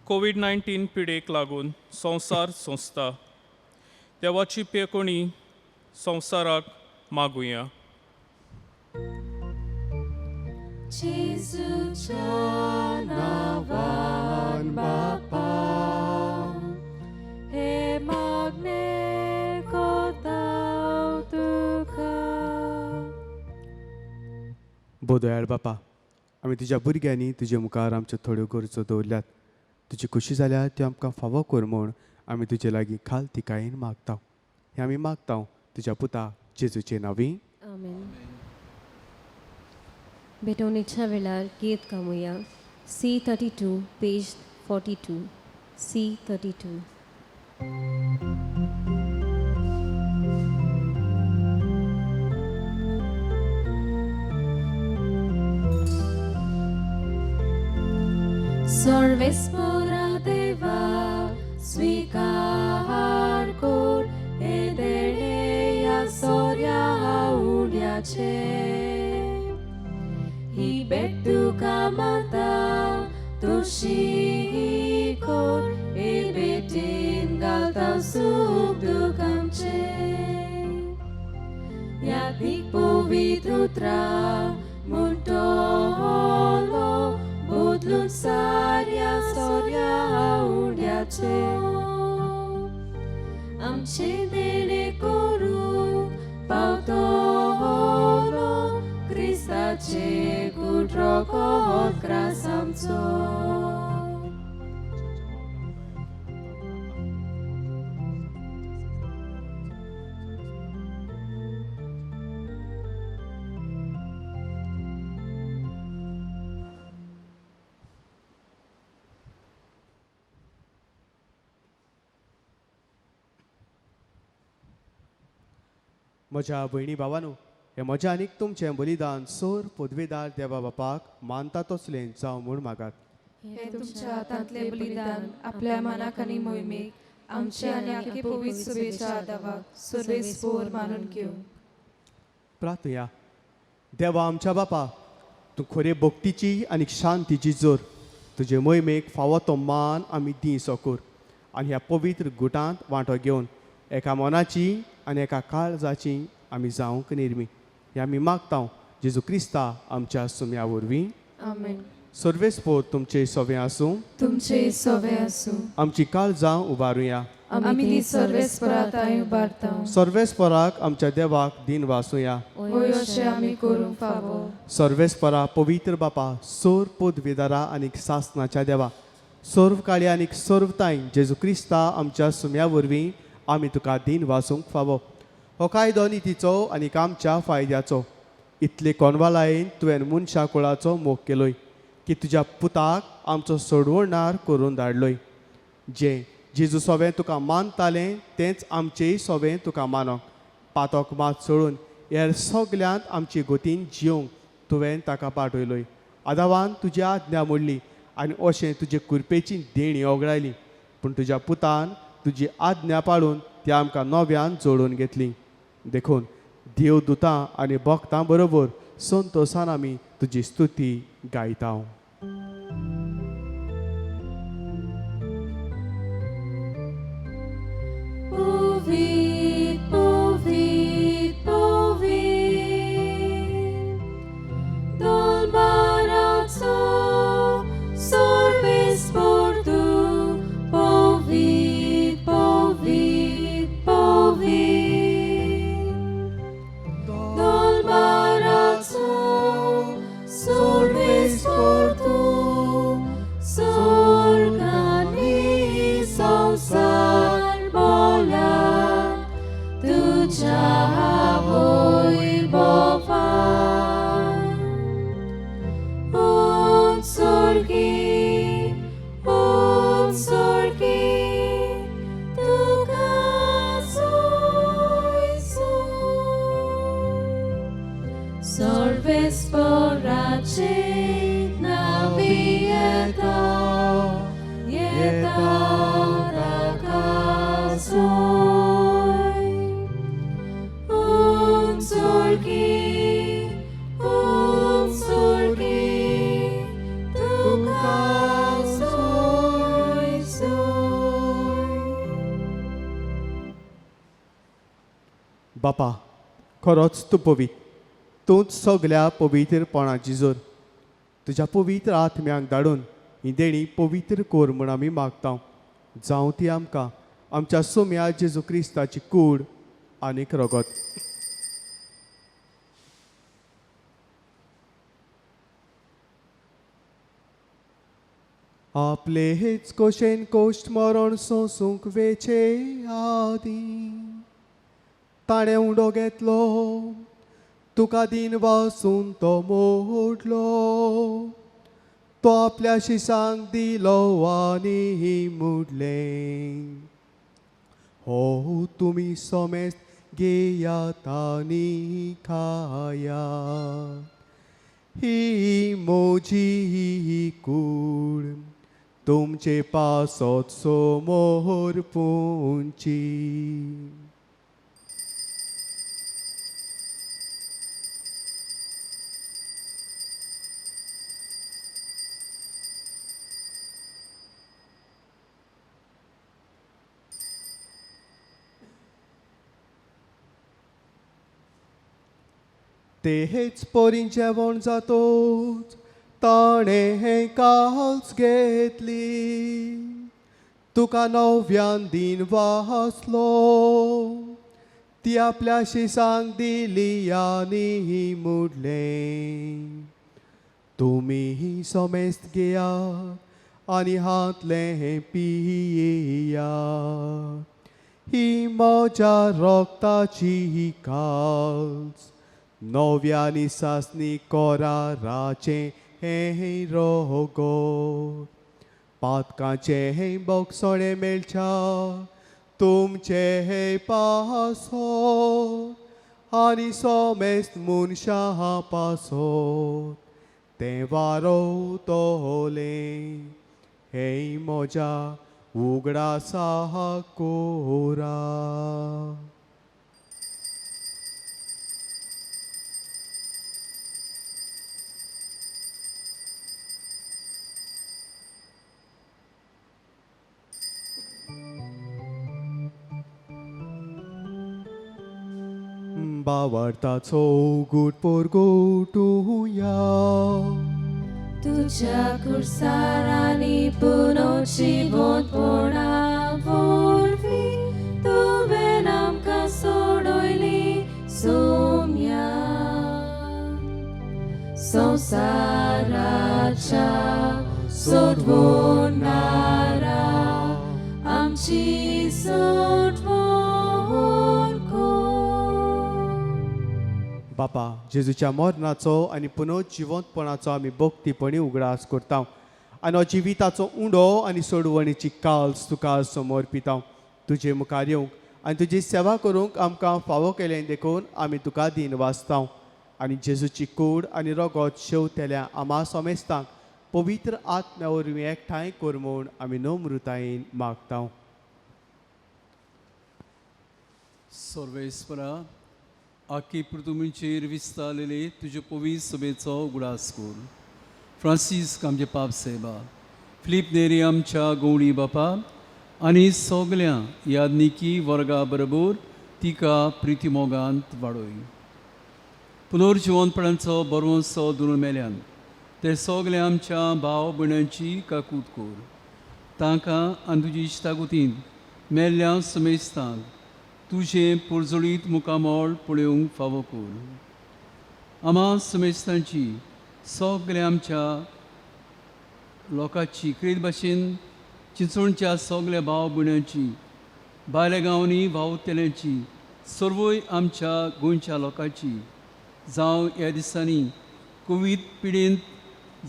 S7: कोविड-19 पिडेक लागून संवसार सोंसता. देवाची पेकोणी संवसाराक मागुया.
S1: जेजूच्या नांवान बापा, हे मागणें करता तुका.
S3: बोदयाळ बापा, आमी तुज्या भुरग्यांनी तुजे मुखार आमच्यो थोड्यो गरजो दवरल्यात. तुजी खुशी जाल्यार त्यो आमकां फावो कर म्हूण आमी तुजे लागीं खाल तिकायेन मागता. हें आमी मागता तुज्या पुता जेजूचे नांवी.
S1: आमेन.
S8: भेटवणीच्या वेळार गीत गामुया. C32 page 42. C32.
S1: सर्वेस्परा देवा स्वीकार कर एदेणे या सोर्या उड्याचे ही भेट तुका माता तुळशी कर ए भेटीन घालता सुख दूख आमचे या दीक पवित्र उतरा म्हणटलो बदलून साऱ्या सोर्या उड्याचे आमचे देणे करू पावतो क्रिस्ताचे कुट्रो क्रास आमचो
S3: म्हज्या भयणी भावांनो, हे म्हज्या आनीक तुमचें बलिदान सोर पदवेदार देवा बापाक मानता तसलें जावं म्हूण मागात.
S1: हे तुमच्या हातांतले बलिदान आपल्या मनाक आनी मोहिमेक आमचे आनी आख्खे पवित्र सभेच्या आदाराक सर्वेस्पोर मानून घेवं.
S3: प्रार्थया. देवा आमच्या बापा, तूं खरे भक्तीची आनी शांतीची जोर तुजे मोहिमेक फावो तो मान आमी दी सोकोर आनी ह्या पवित्र गुटांत वांटो घेवन एका मनाची आनी एका काळजाची आमी जावंक निर्मी हे आमी मागता जेजू क्रिस्ता आमच्या सुम्या वरवीं.
S1: आमेन.
S3: सर्वेस्पोर तुमचे सवें आसूं.
S1: तुमचे सवे आसूं.
S3: आमची काळजां उबारुया.
S1: आमी ती सर्वेस्पराताय उबारता.
S3: सर्वेस्पराक आमच्या देवाक दिन वासूया.
S1: होय अशें आमी करूंक फावो.
S3: सर्वेस्परा पवित्र बापा, सोर पदवेदारा आनी सासनाच्या देवा, सर्व काळी आनी सर्वताय जेजू क्रिस्ता आमच्या सुम्या वरवीं आमी तुका दिन वासूंक फावो. हो कायदो नितीचो आनी आमच्या फायद्याचो इतले कोनवालायेन तुवें मनशा कुळाचो मोग केलोय की तुज्या पुताक आमचो सोडवणार करून धाडलोय. जें जेजू सोवें तुका मानतालें तेंच आमचेय सोवें तुका मानोंक पातोक मात सोडून हेर सगल्यांत आमची गोतीन जिवंक तुवें ताका पाठयलोय. आदावान तुजी आज्ञा मोडली आनी अशें तुजे कृपेची देणी ओगडायली, पूण तुज्या पुतान तुजी आज्ञा पाळून ती आमकां नव्यान जोडून घेतली. देखून देवदूतां आनी भक्तां बरोबर संतोशान आमी तुजी स्तुती गायता.
S1: Povit, povit, povit, dolbaraco, सर्वेस्पोर तू, povit, povit, povit, dolbaraco, सर्वेस्पोर तू, sorgani संसार बोला तुझ्या होय बोवा सोर्गी तुका सोय सर्वेस्पराचे नावी येता येता ताका सोय सोर्गी तुका सोय
S3: बापा, खरोच तूं पवित्र, तूंच सगल्या पवित्रपणाची जोर. तुज्या पवित्र आत्म्याक धाडून ही देणी पवित्र कोर म्हूण आमी मागता. जावं ती आमकां आमच्या सोम्या जेजू क्रिस्ताची कूड आनीक रगत. आपले हेच कोशेन कोश्ट मरण सोंसूंक वेचे आदी ताणें उंडो घेतलो तुका दिन वासून तो मोडलो, तो आपल्या शिसांक दिलो आनी मुडले. हो तुमी सोमेस्त घेयात आनी खायात, ही मोजी कूड तुमचे पासत समोर पोंची. तेच पोरीं जेवण जातोच ताणें हें काल्स घेतली. तुका नव्यान दिन वासलो, ती आपल्या शिसांक दिली आनी मुडले. तुमी सोमेस्त घेयात आनी हातलें पिया, ही म्हज्या रोगताची काल्स नव्यानी सासनी कोराराचे हें रोगो. पातकाचे हें बोगसोणे मेळच्या तुमचे हे पासो, आनी सोमेस्त मनशां पासो तें वारोतोले. हे म्हज्या उगडासा कोरा. बावार्ताचो उगूट पोरगोटुया,
S1: तुझ्या खुर्सार आनी पुनोजीवनपणा वरवीं तुवें आमकां सोडयली सोम्या. संवसाराच्या सोडवणारा आमची सोडवण कर.
S3: बापा जेजूच्या मरणाचो आनी पुनर्जिवंतपणाचो आमी भक्तीपणी उगडास करता, आनी हो जिविताचो उंडो आनी सोडवणीची काल्स तुका समर्पिता. तुजे मुखार येवंक आनी तुजी सेवा करूंक आमकां फावो केलें देखून आमी तुका दिन वाचता. आनी जेजूची कूड आनी रगत शेवतेल्या आमा सोमेस्तांक पवित्र आत्म्या वरवीं एकठांय कर म्हूण आमी नम्रतायेन मागता.
S9: सर्वेस्परा आख्खी पृथ्वीचेर विस्तारलेले तुजे पवित्र सभेचो उगडास कर. फ्रांसीस आमचे पाप सेवा, फिलीप नेरी आमच्या गवळी बापा आनी सगल्या यादनिकी वर्गा बरोबर तिका प्रितीमोगांत वाडय. पुनर्जिवंतपणाचो बरोवंसो दुरून मेल्यान ते सगल्या आमच्या भाव भयणांची काकूट कर. तांकां आनी तुजी इश्टागुतीन मेल्ल्या समेस्तांक तुजें पुरजळीत मुखामोळ पळोवंक फावो कर. आमा समेस्तांची सगल्या आमच्या लोकांची क्रीत भाशेन चिंचोणच्या सगल्या भाव भयणांची, भायल्या गांवांनी भावतेल्यांची, सर्वय आमच्या गोंयच्या लोकांची, जावं ह्या दिसांनी कोवीड पिडेंत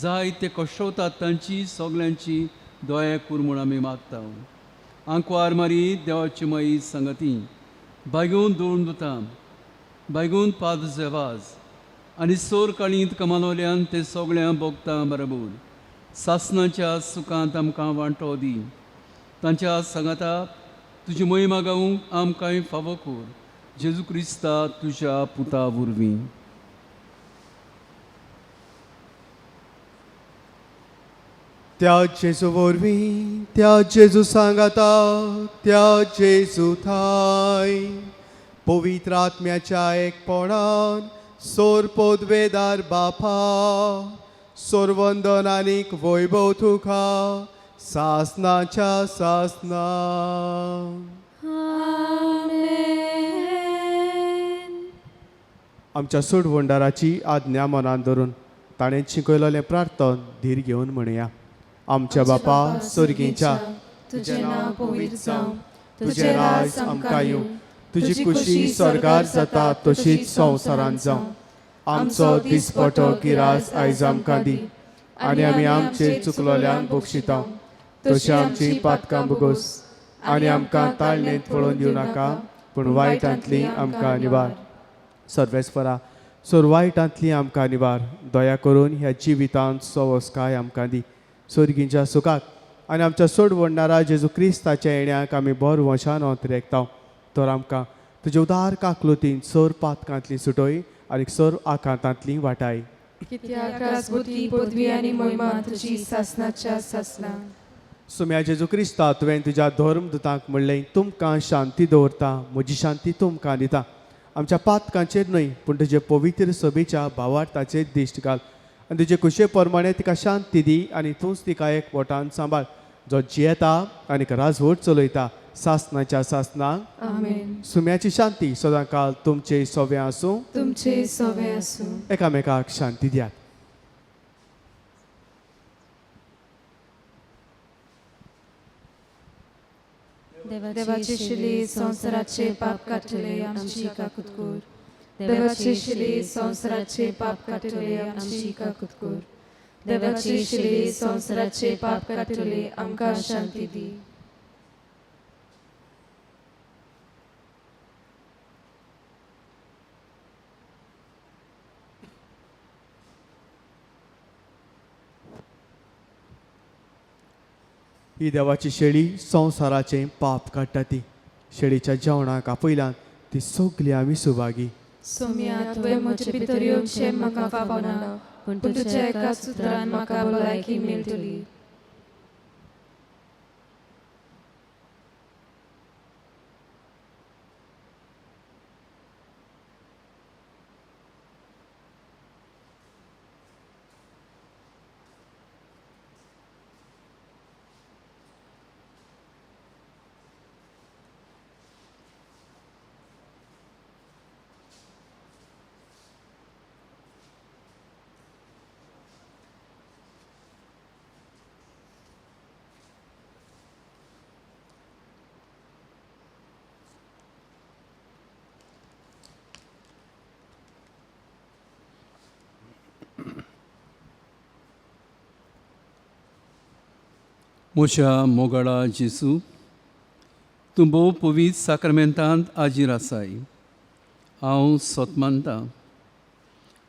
S9: जायते कश्टवतात तांची सगल्यांची दया कर म्हूण आमी मागता. आंकवार मारी देवाची माई संगती, बागून दोन दुतां, बागून पाद जेवाज आनी सोर काळींत कमानवल्यान ते सगळ्या भोगतां बरोबर सासणाच्या सुखांत आमकां वांटो दी. तांच्या सांगाता तुजी महिमा गावूंक आमकांय फावो कर. जेजू क्रिस्ता तुज्या पुता वरवीं.
S3: त्या जेजू वरवीं, त्या जेजू सांगाता, त्या जेजू थाय पवित्र आत्म्याच्या एकपणान सोर पोदवेदार बापा, सोरवंदन आनीक वैभव तुका सासनाच्या सासना. आमच्या सोडवंडाराची आज्ञा मनान धरून ताणें शिकयलोलें प्रार्थन धीर घेवन म्हणया. आमच्या बापा स्वर्गीच्या,
S1: तुझें नांव पवित्र जावं,
S3: तुजें राज आमकां येवं, तुजी खुशी स्वर्गार जाता तशीच संवसारांत जावं. आमचो दिसपटो गिरास आयज आमकां दी आनी आमी आमचे चुकलोल्यांक बक्षिता तशी आमची पातकां बगोस आनी आमकां ताळणेंत पळोवन दिवं नाका पूण वायटांतली आमकां निवार सर्वेस्परा सोर वायटांतली आमकां निवार दया करून ह्या जिवितांत सवस्काय आमकां दी सर्गींच्या सुखाक आनी आमच्या सोड वडणारा जेजू क्रिस्ताच्या येण्याक आमी बोर वशान रेखता तर आमकां तुजे उदार काकलुतीन सोर पातकांतली सुटोय आनी सोर आकांतांतली वाटाय
S1: कित्याक राजपुती पदवी आनी मोहिमा तुजी सासनाच्या सासना
S3: सुम्या जेजू क्रिस्ता तुवें तुज्या धर्मदुतांक म्हणलें तुमकां शांती दवरता म्हजी शांती तुमकां दिता आमच्या पातकांचेर न्हय पूण तुजे पवित्र सभेच्या भावार्थाचेर दिश्ट घाल आनी तुजे कुशे प्रमाणे तिका शांती दी आनी तूंच तिका एकवटान सांबाळ जो जियेता आनी राजवट चलयता सासनाच्या सासनाक
S1: आमेन
S3: सुम्याची शांती सदां काल तुमचे सोबे आसूं
S1: तुमचे सोवे आसूं
S3: एकामेकाक शांती दियात
S1: देवाचे शिले संसाराचे पाप काटले आमची काकुतकूर देवाचे शिले संसाराचे पाप काटले आमची काकुतकूर देवाचे शिले संसाराचे पाप काटले आमकां शांती दी
S3: ही देवाची शेळी संवसाराचें पाप काडटा ती शेळीच्या जेवणाक आपयल्यान ती सगली आमी सुभागी
S1: सोम्या तुवें म्हजे भितर येवचें म्हाका फावना पूण तुज्या एका सुत्रान म्हाका भलायकी मेळटली
S9: मोशा मोगळा जेसू तूं भोव पवित्र साक्रमेंतांत आजीर आसाय हांव सोत मानतां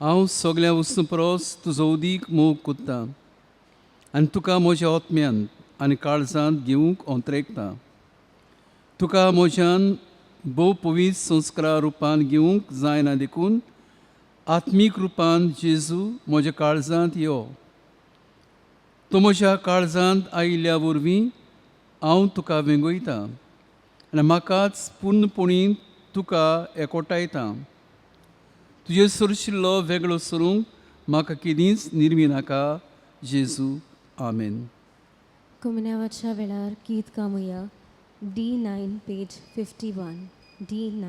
S9: हांव सगल्या वस्तू परस तुजो उदीक मोग कोत्तां आनी तुका म्हज्या आत्म्यान आनी काळजांत घेवंक अंतरेकता तुका म्हज्यान भोव पवित्र संस्कारा रुपान घेवंक जायना देखून आत्मीक रुपान जेजू म्हज्या काळजांत यो तो म्हज्या काळजांत आयिल्ल्या वरवीं हांव तुका वेंगयतां आनी म्हाकाच पूर्णपणीन तुका एकवटायतां तुजे सुरशिल्लो वेगळो सरूंक म्हाका कितेंच निर्मी नाका जेजू आमेन
S8: कुमन्यावाच्या वेळार गीत गामुया D9 पेज 51 D9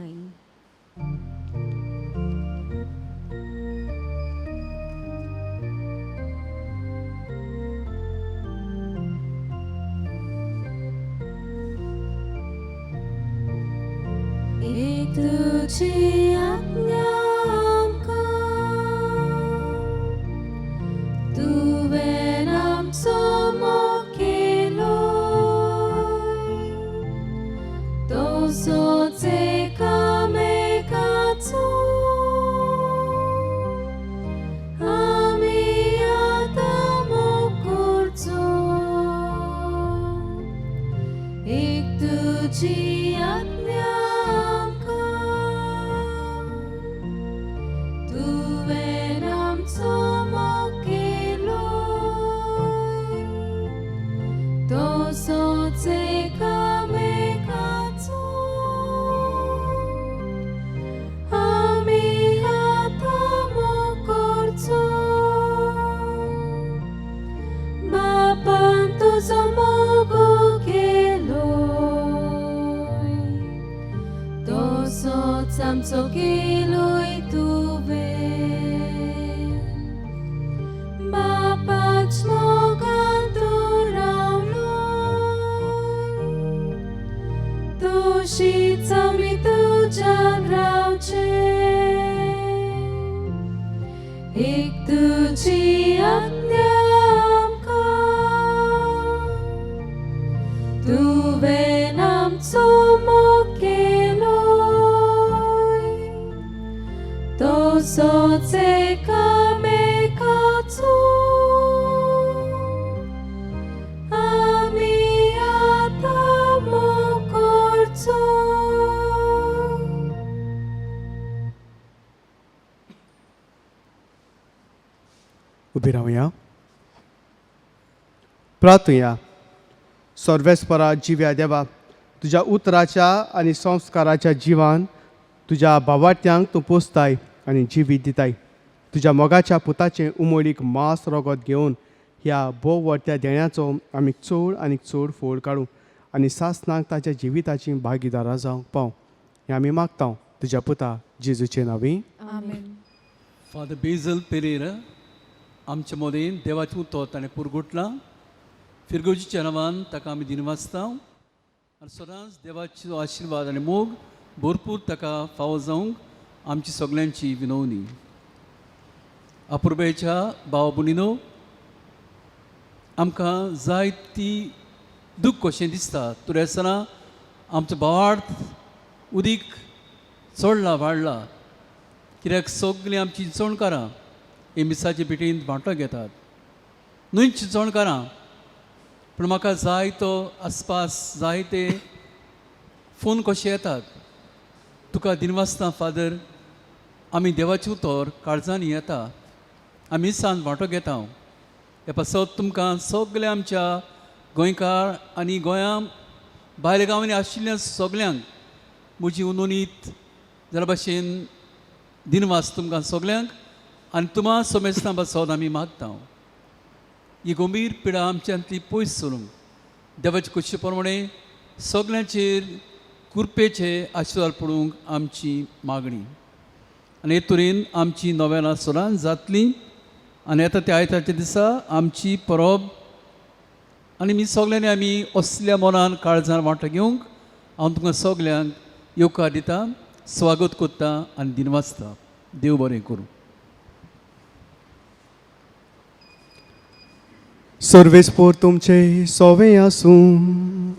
S1: एक तुझी आज्ञा आमकां तुवें आमचो मोग केलोय तसोच एकामेकाचो आमी आतां मोग करचो एक तुझी आज्ञा तुवें आमचो मोग केलोय तसोच एकामेकाचो आमी आतां मोग करचो बापान तुजो मोग केलोय तसोच आमचो केलोय तुवें बापाच मोगान तूं रावलोय तशीच आमी तुज्यान रावचे एक तुझी आज्ञा आमकां तुवें आमचो मोग केलोय तसोच एकामेकाचो आमी आतां मोग करचो.
S3: उबी रावया. प्रार्थुया. सर्वेस्परा जिव्या देवा, तुज्या उतराच्या आनी संस्काराच्या जिवान तुज्या भावार्थ्यांक तूं पोसताय आनी जिवीत दिताय. तुज्या मोगाच्या पुताचें उमळीक मांस रगत घेवन ह्या भोव व्हडट्या देण्याचो आमी चड आनी चड फोड काडूं आनी सासणाक ताच्या जिविताची भागीदारां जावंक पाव. हें आमी मागतां तुज्या पुता जेजूचे नांवी.
S1: आमेन.
S9: फादर बेजल पेरेरा आमच्या मोदेन देवाचें उतर ताणें पुरगुटलां. फिरगोजीच्या नांवान ताका आमी दिन वाचता आनी सदांच देवाचो आशिर्वाद आनी मोग भरपूर ताका फावो जावंक आमची सगळ्यांची विनवणी. अपुर्बेच्या भाव भयणीनो, आमकां जायती दूख कशें दिसता तुरेसना आमचो भावार्थ उदीक चडला वाडला, कित्याक सगळीं आमची चिंचोणकारां हे मिसाचे पिठेंत वांटो घेतात. न्हय चिंचोणकारां, पूण म्हाका जायतो आसपास जायते फोन कशे येतात. तुका दिनवासता फादर, आमी देवाचें उतर काळजांनी येता, आमी सान वांटो घेता. हे पासत तुमकां सगल्या आमच्या गोंयकार आनी गोंयां भायल्या गांवांनी आशिल्ल्या सगल्यांक म्हजी उनोनीत जाल्या भाशेन दिनवास तुमकां सगल्यांक आनी तुमा सोमेस्तां पासत आमी मागता. ही गंभीर पिडा आमच्यांतली पयस सरूंक देवाचे कुशे प्रमाणे सगल्यांचेर कृपेचे आशिर्वाद पडूंक आमची मागणी. आनी हे तरेन आमची नोवेलां सदांच जातलीं आनी येता त्या आयतारच्या दिसा आमची परब आनी मी सगल्यांनी आमी असल्या मनान काळजान वांटो घेवंक हांव तुमकां सगल्यांक येवकार दिता, स्वागत करता आनी दिन वाचता. देव बरें करूं.
S3: सर्वेस्पोर तुमचे सोवे आसूं.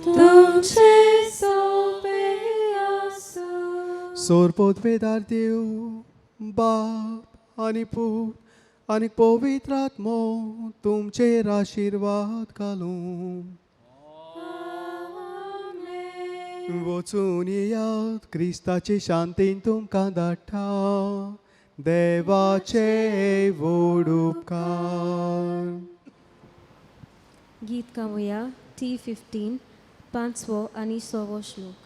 S1: तुमचे सोबे आसूं.
S3: सोरपोदवेदार देव बाप आनी पूत आनी पवित्र आत्मो तुमचेर आशिर्वाद घालूं. वचून येयात, क्रिस्ताचे शांतीन तुमकां धाडटा. देवाचे व्हड उपकार.
S8: गीत गावया T15 5वो आनी 6वो श्लोक.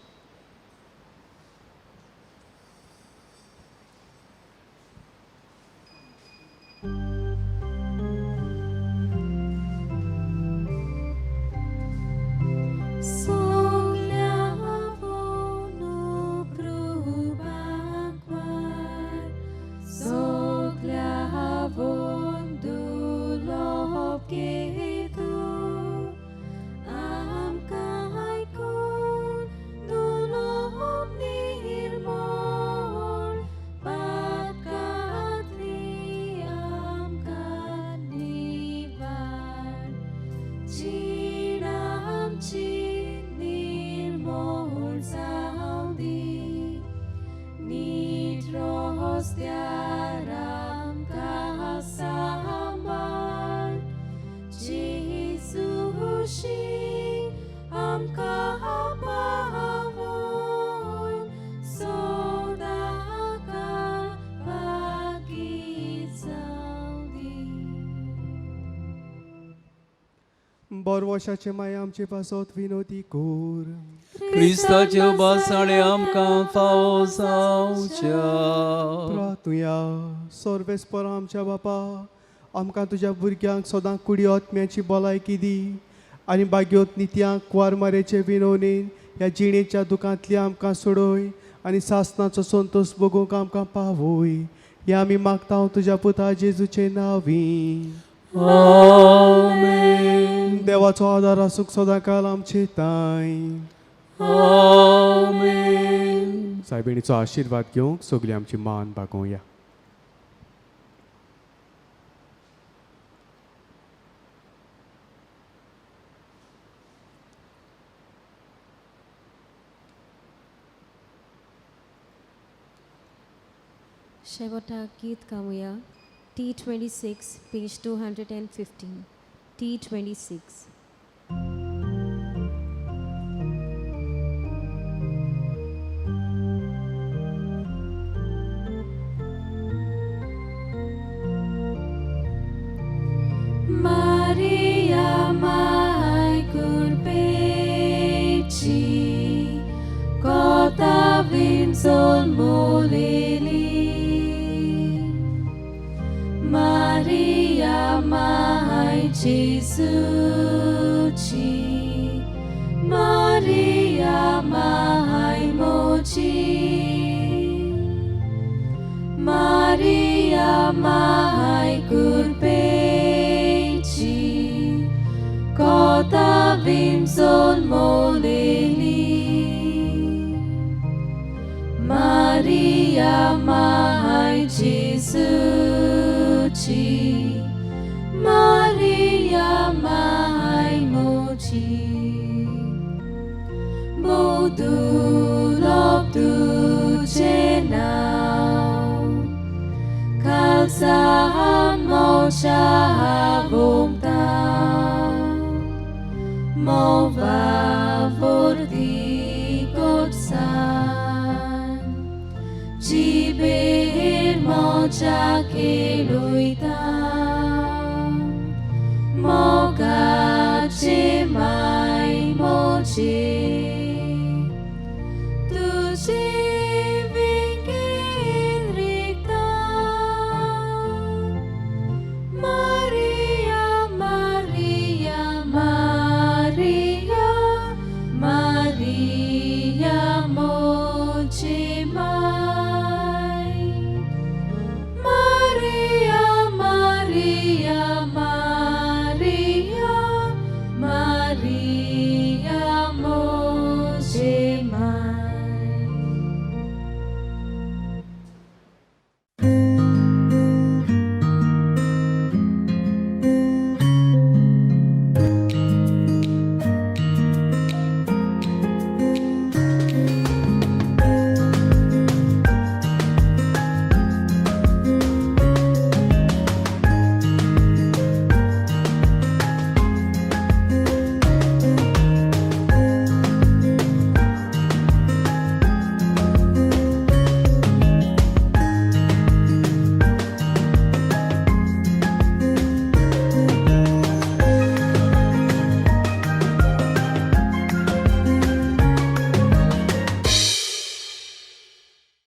S3: बरवशाचे माय आमचे पासत विनोदी कोर.
S9: क्रिस्ताचे उबासाणे आमकां फावो जावच्या.
S3: प्रार्थुया. सर्वेस्पर आमच्या बापा, आमकां तुज्या भुरग्यांक सदां कुडी आत्म्याची भलायकी दी आनी बाग्योत नित्यांक कुवारमारेचे विनवणेन ह्या जिणेच्या दुखांतली आमकां सोडय आनी सासणाचो संतोष भोगूंक आमकां पावय. हे आमी मागता तुज्या पुता जेजूचे नांवी.
S9: आमेन.
S3: देवाचो आदार आसूंक सदां काल आमचे ताय.
S9: आमेन.
S3: सायबिणीचो आशिर्वाद घेवंक सगळीं आमची मान बागोवया.
S8: Shevota Keith Kamuya, T26, page 215. T26.
S1: Maria mai curpeci, kota vinson molili. Maria mai Jesuci, Maria mai moci, Maria mai curpeci, kota vinson molili. Maria mai Jesuci, Maria mai moci. Bodulok tu jenau, kalsaan mo siya bumtang, mo vavorti kotsan, jibir mo jakeluitang, mo gache mai mochi. Maria, Maria, Maria, Maria moci mai. Maria, Maria, Maria, Maria moci mai.